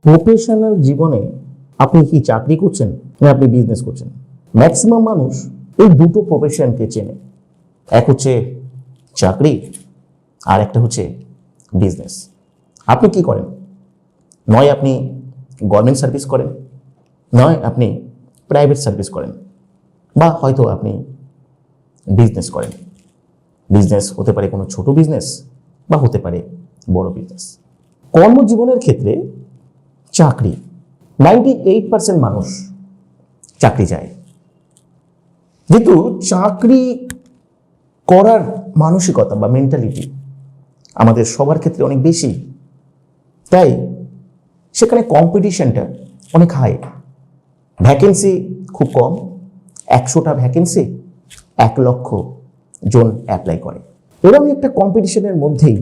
Professional জীবনে আপনি কি চাকরি করছেন না আপনি বিজনেস করছেন? ম্যাক্সিমাম মানুষ এই দুটো প্রফেশনকে চেনে। এক হচ্ছে চাকরি আর একটা হচ্ছে বিজনেস। আপনি কি করেন? নয় আপনি গভর্নমেন্ট সার্ভিস করেন, নয় আপনি প্রাইভেট সার্ভিস করেন, বা হয়তো আপনি বিজনেস করেন। বিজনেস হতে পারে কোনো ছোট বিজনেস বা হতে পারে বড় বিজনেস। কর্মজীবনের ক্ষেত্রে চাকরি 98% মানুষ চাকরি চায়, যেহেতু চাকরি করার মানসিকতা বা মেন্টালিটি আমাদের সবার ক্ষেত্রে অনেক বেশি, তাই সেখানে কম্পিটিশনটা অনেক হাই। ভ্যাকেন্সি খুব কম, 100টা ভ্যাকেন্সি 1 লক্ষ জন অ্যাপ্লাই করে। এরকম একটা কম্পিটিশনের মধ্যেই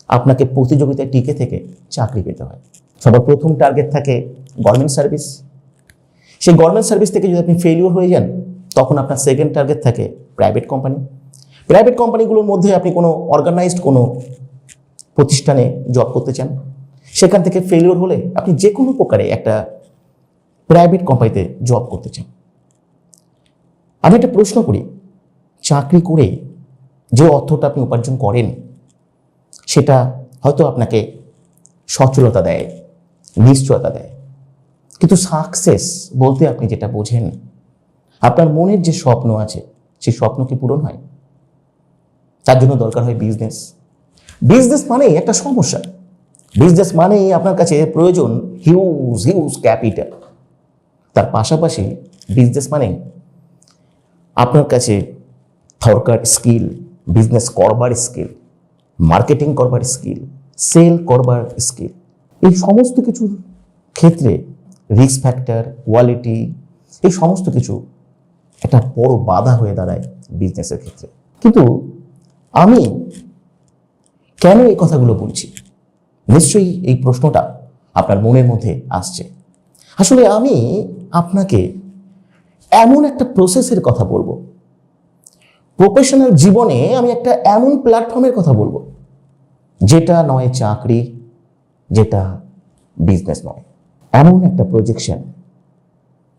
আপনাকে প্রতিযোগিতায় টিকে থেকে চাকরি পেতে হয়। সবার প্রথম টার্গেট থাকে গভর্নমেন্ট সার্ভিস। সেই গভর্নমেন্ট সার্ভিস থেকে যদি আপনি ফেলিওর হয়ে যান, তখন আপনার সেকেন্ড টার্গেট থাকে প্রাইভেট কোম্পানি। প্রাইভেট কোম্পানিগুলোর মধ্যে আপনি কোনো অর্গানাইজড কোনো প্রতিষ্ঠানে জব করতে চান, সেখান থেকে ফেলিওর হলে আপনি যে কোনো প্রকারে একটা প্রাইভেট কোম্পানিতে জব করতে চান। আমি একটা প্রশ্ন করি, চাকরি করে যে অর্থটা আপনি উপার্জন করেন সেটা হয়তো আপনাকে সচ্ছলতা দেয়, নিশ্চয়তা দেয়, কিন্তু সাকসেস বলতে আপনি যেটা বোঝেন, আপনার মনের যে স্বপ্ন আছে সেই স্বপ্ন কি পূরণ হয়? তার জন্য দরকার হয় বিজনেস। বিজনেস মানেই একটা সমস্যা। বিজনেস মানেই আপনার কাছে প্রয়োজন হিউজ হিউজ ক্যাপিটাল। তার পাশাপাশি বিজনেস মানে আপনার কাছে দরকার স্কিল, বিজনেস করবার স্কিল, মার্কেটিং করবার স্কিল, সেল করবার স্কিল। এই সমস্ত কিছুর ক্ষেত্রে রিস্ক ফ্যাক্টর, কোয়ালিটি, এই সমস্ত কিছু একটা বড় বাধা হয়ে দাঁড়ায় বিজনেসের ক্ষেত্রে। কিন্তু আমি কেন এই কথাগুলো বলছি? নিশ্চয়ই এই প্রশ্নটা আপনার মনের মধ্যে আসছে। আসলে আমি আপনাকে এমন একটা প্রসেসের কথা বলবো, প্রফেশনাল জীবনে আমি একটা এমন প্ল্যাটফর্মের কথা বলবো যেটা নয় চাকরি, যেটা বিজনেস নয়, এমন একটা প্রজেকশন,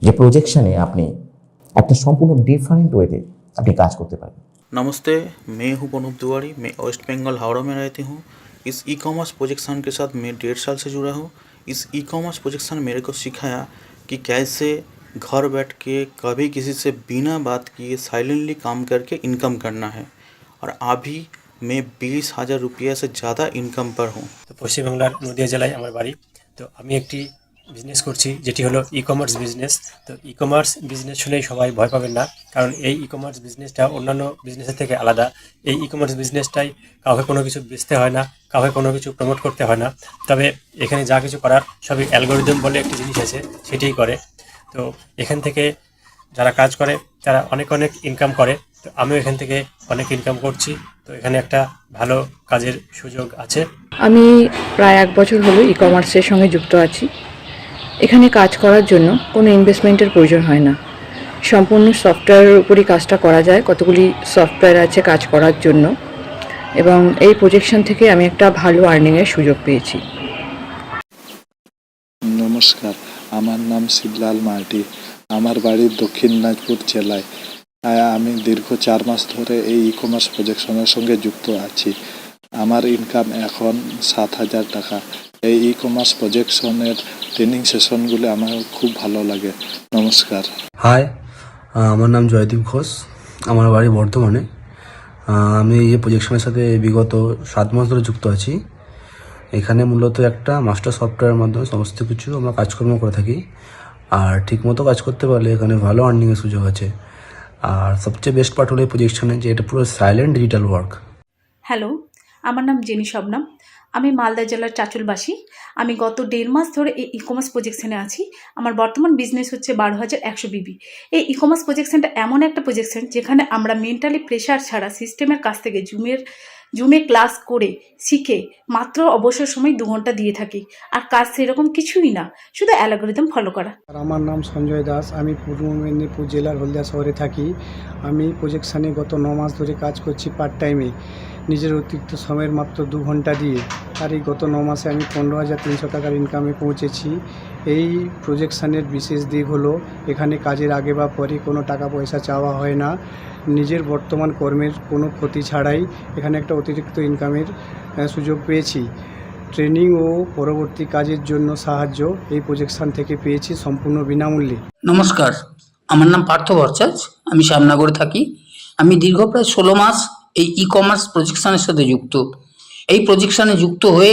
যে প্রজেকশনে আপনি একটা সম্পূর্ণ ডিফারেন্ট ওয়েতে আপনি কাজ করতে পারেন। नमस्ते, मैं हूं पनूप तिवारी। मैं वेस्ट बंगाल हावड़ा में रहती हूं। इस ई कॉमर्स प्रोजेक्शन के साथ मैं 1.5 साल से जुड़ा हूं। इस ई कॉमर्स प्रोजेक्शन मेरे को सिखाया कि कैसे घर बैठ के कभी किसी से बिना बात किए साइलेंटली काम करके इनकम करना है। और अभी मैं 20,000 रुपया से ज़्यादा इनकम पर हूं। তো পশ্চিমবাংলার নদিয়া জেলায় আমার বাড়ি। তো আমি একটি বিজনেস করছি, যেটি হলো ই কমার্স বিজনেস। তো ই কমার্স বিজনেস শুনেই সবাই ভয় পাবেন না, কারণ এই ই কমার্স বিজনেসটা অন্যান্য বিজনেসের থেকে আলাদা। এই ই কমার্স বিজনেসটাই কাউকে কোনো কিছু বেচতে হয় না, কাউকে কোনো কিছু প্রমোট করতে হয় না। তবে এখানে যা কিছু করার সবই অ্যালগোরিদম বলে একটি জিনিস আছে, সেটাই করে। তো এখান থেকে যারা কাজ করে তারা অনেক অনেক ইনকাম করে। তো আমিও এখান থেকে অনেক ইনকাম করছি। তো এখানে একটা ভালো কাজের সুযোগ আছে। আমি প্রায় 1 বছর হলো ই কমার্সের সঙ্গে যুক্ত আছি। এখানে কাজ করার জন্য কোনো ইনভেস্টমেন্টের প্রয়োজন হয় না। সম্পূর্ণ সফটওয়্যারের উপরই কাজটা করা যায়। কতগুলি সফটওয়্যার আছে কাজ করার জন্য, এবং এই প্রজেকশন থেকে আমি একটা ভালো আর্নিংয়ের সুযোগ পেয়েছি। নমস্কার, আমার নাম শিবলাল মার্ডি। আমার বাড়ি দক্ষিণ দিনাজপুর জেলায়। আমি দীর্ঘ 4 মাস ধরে এই ই কমার্স প্রজেকশনের সঙ্গে যুক্ত আছি। আমার ইনকাম এখন 7,000 টাকা। এই ই কমার্স প্রজেকশনের ট্রেনিং সেশনগুলো আমার খুব ভালো লাগে। নমস্কার। হাই, আমার নাম জয়দীপ ঘোষ। আমার বাড়ি বর্ধমানে। আমি এই প্রজেকশনের সাথে বিগত 7 মাস ধরে যুক্ত আছি। এখানে মূলত একটা মাস্টার সফটওয়্যারের মাধ্যমে সমস্ত কিছু আমরা কাজকর্ম করে থাকি। আর ঠিকমতো কাজ করতে পারলে এখানে ভালো আর্নিংয়ের সুযোগ আছে। আর সবচেয়ে বেস্ট পার্ট হলো এই প্রজেকশনে যে এটা পুরো সাইলেন্ট ডিজিটাল ওয়ার্ক। হ্যালো, আমার নাম জেনি শবনম। আমি মালদা জেলার চাঁচলবাসী। আমি গত 1.5 মাস ধরে এই ই কমার্স প্রজেকশনে আছি। আমার বর্তমান বিজনেস হচ্ছে 12,100 বিবি। এই ই কমার্স প্রজেকশনটা এমন একটা প্রজেকশন যেখানে আমরা মেন্টালি প্রেশার ছাড়া সিস্টেমের কাছ থেকে জুমে ক্লাস করে শিখে মাত্র অবসর সময় 2 ঘন্টা দিয়ে থাকি। আর কাজ সেরকম কিছুই না, শুধু অ্যালগোরিদম ফলো করা। আমার নাম সঞ্জয় দাস। আমি পূর্ব মেদিনীপুর জেলার হলদিয়া শহরে থাকি। আমি প্রজেকশানে গত 9 মাস ধরে কাজ করছি পার্ট টাইমে। নিজের অতিরিক্ত সময়ের মাত্র 2 ঘন্টা দিয়ে। আর এই গত 9 মাসে আমি 15,300 টাকার ইনকামে পৌঁছেছি। এই প্রজেকশানের বিশেষ দিক হলো এখানে কাজের আগে বা পরে কোনো টাকা পয়সা চাওয়া হয় না। নিজের বর্তমান কর্মের কোনো ক্ষতি ছাড়াই এখানে একটা অতিরিক্ত ইনকামের সুযোগ পেয়েছি। ট্রেনিং ও পরবর্তী কাজের জন্য সাহায্য এই প্রজেকশান থেকে পেয়েছি সম্পূর্ণ বিনামূল্যে। নমস্কার, আমার নাম পার্থ ভট্টাচার্য, আমি শ্যামনগরে থাকি। আমি দীর্ঘ প্রায় 16 মাস এই ই কমার্স প্রজেকশনের সাথে যুক্ত। এই প্রজেকশনে যুক্ত হয়ে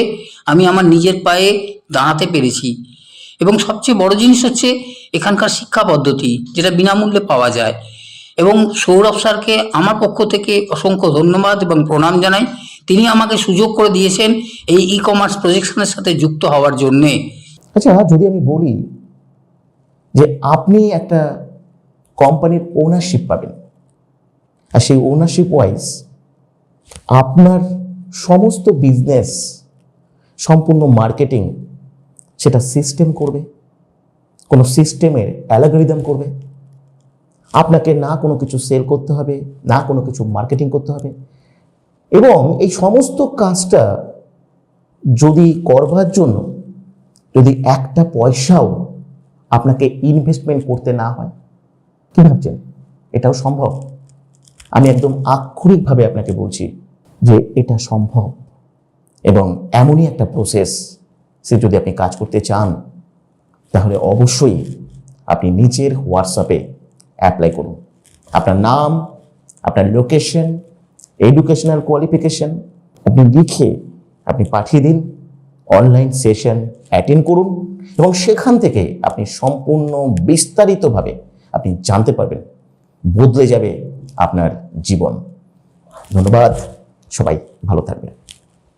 আমি আমার নিজের পায়ে দাঁড়াতে পেরেছি এবং সবচেয়ে বড় জিনিস হচ্ছে এখানকার শিক্ষা পদ্ধতি, যেটা বিনামূল্যে পাওয়া যায়। এবং সৌরভ স্যারকে আমার পক্ষ থেকে অসংখ্য ধন্যবাদ এবং প্রণাম জানাই। তিনি আমাকে সুযোগ করে দিয়েছেন এই ই কমার্স প্রজেকশনের সাথে যুক্ত হওয়ার জন্যে। আচ্ছা, যদি আমি বলি যে আপনি একটা কোম্পানির ওনারশিপ পাবেন, আর সেই ওনারশিপ ওয়াইজ আপনার সমস্ত বিজনেস, সম্পূর্ণ মার্কেটিং সেটা সিস্টেম করবে, কোনো সিস্টেমের অ্যালগরিদম করবে। আপনাকে না কোনো কিছু সেল করতে হবে, না কোনো কিছু মার্কেটিং করতে হবে। এবং এই সমস্ত কাজটা যদি করবার জন্য যদি একটা পয়সাও আপনাকে ইনভেস্টমেন্ট করতে না হয়, কি ভাবছেন এটাও সম্ভব? আমি একদম আক্ষরিকভাবে আপনাকে বলছি যে এটা সম্ভব। এবং এমনই একটা প্রসেস যদি আপনি কাজ করতে চান, তাহলে অবশ্যই আপনি নিজের হোয়াটসঅ্যাপে অ্যাপ্লাই করুন। আপনার নাম, আপনার লোকেশন, এডুকেশনাল কোয়ালিফিকেশন আপনি লিখে আপনি পাঠিয়ে দিন। অনলাইন সেশন অ্যাটেন্ড করুন এবং সেখান থেকে আপনি সম্পূর্ণ বিস্তারিতভাবে আপনি জানতে পারবেন, বদলে যাবে আপনার জীবন। ধন্যবাদ, সবাই ভালো থাকবেন।